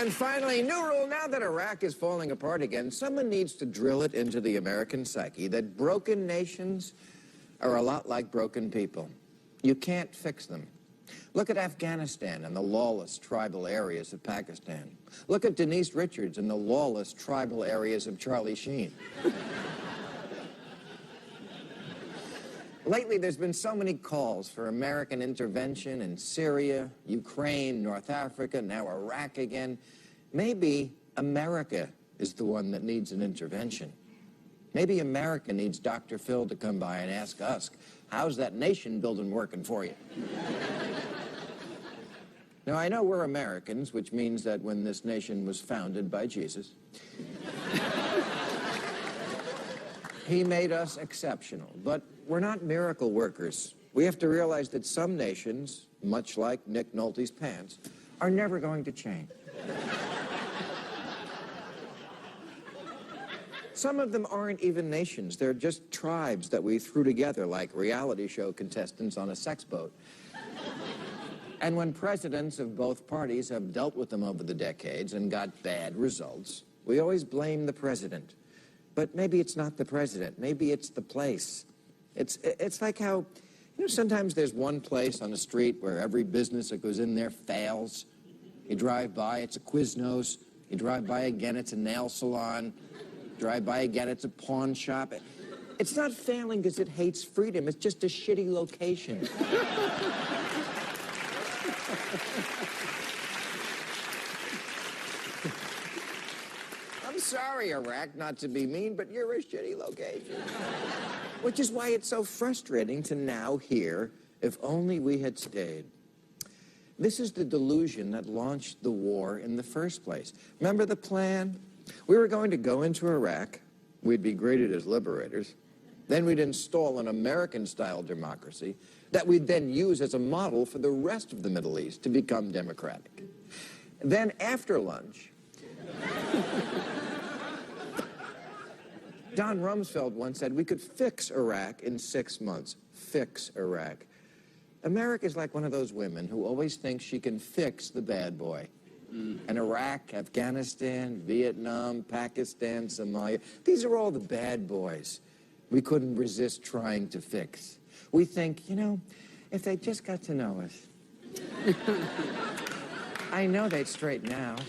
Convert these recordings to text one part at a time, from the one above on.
And finally, new rule, now that Iraq is falling apart again, someone needs to drill it into the American psyche that broken nations are a lot like broken people. You can't fix them. Look at Afghanistan and the lawless tribal areas of Pakistan. Look at Denise Richards and the lawless tribal areas of Charlie Sheen. Lately, there's been so many calls for American intervention in Syria, Ukraine, North Africa, now Iraq again. Maybe America is the one that needs an intervention. Maybe America needs Dr. Phil to come by and ask us, how's that nation building working for you? Now, I know we're Americans, which means that when this nation was founded by Jesus, he made us exceptional, but we're not miracle workers. We have to realize that some nations, much like Nick Nolte's pants, are never going to change. Some of them aren't even nations. They're just tribes that we threw together like reality show contestants on a sex boat. And when presidents of both parties have dealt with them over the decades and got bad results, we always blame the president. But maybe it's not the president. Maybe it's the place. It's like how, you know, sometimes there's one place on the street where every business that goes in there fails. You drive by, it's a Quiznos. You drive by again, it's a nail salon. Drive by again, it's a pawn shop. It's not failing because it hates freedom. It's just a shitty location. I'm sorry, Iraq, not to be mean, but you're a shitty location. Which is why it's so frustrating to now hear, if only we had stayed. This is the delusion that launched the war in the first place. Remember the plan? We were going to go into Iraq. We'd be greeted as liberators. Then we'd install an American-style democracy that we'd then use as a model for the rest of the Middle East to become democratic. Then after lunch, Don Rumsfeld once said we could fix Iraq in 6 months. Fix Iraq. America's like one of those women who always thinks she can fix the bad boy. And Iraq, Afghanistan, Vietnam, Pakistan, Somalia, these are all the bad boys we couldn't resist trying to fix. We think, you know, if they just got to know us, I know they'd straighten out.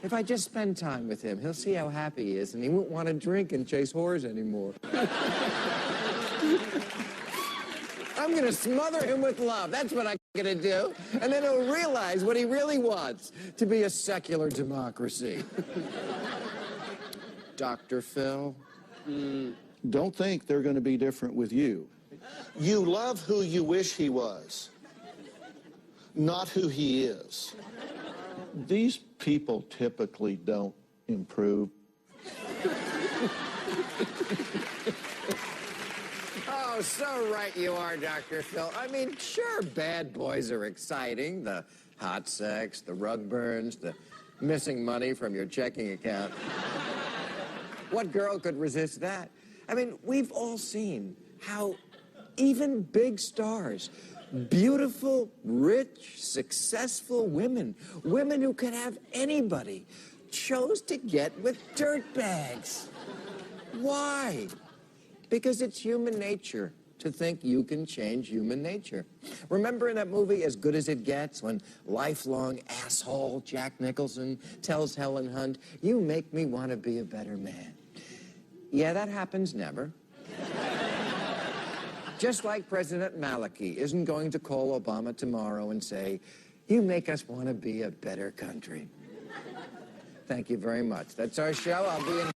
If I just spend time with him, he'll see how happy he is, and he won't want to drink and chase whores anymore. I'm going to smother him with love. That's what I'm going to do. And then he'll realize what he really wants, to be a secular democracy. Dr. Phil? Don't think they're going to be different with you. You love who you wish he was, not who he is. These people typically don't improve. Oh, so right you are, Dr. Phil. I mean, sure, bad boys are exciting. The hot sex, the rug burns, the missing money from your checking account. What girl could resist that? I mean, we've all seen how even big stars, beautiful, rich, successful women who could have anybody, chose to get with dirtbags. Why? Because it's human nature to think you can change human nature. Remember in that movie, As Good as It Gets, when lifelong asshole Jack Nicholson tells Helen Hunt, "You make me want to be a better man." Yeah, that happens never. Just like President Maliki isn't going to call Obama tomorrow and say, "You make us want to be a better country." Thank you very much. That's our show. I'll be in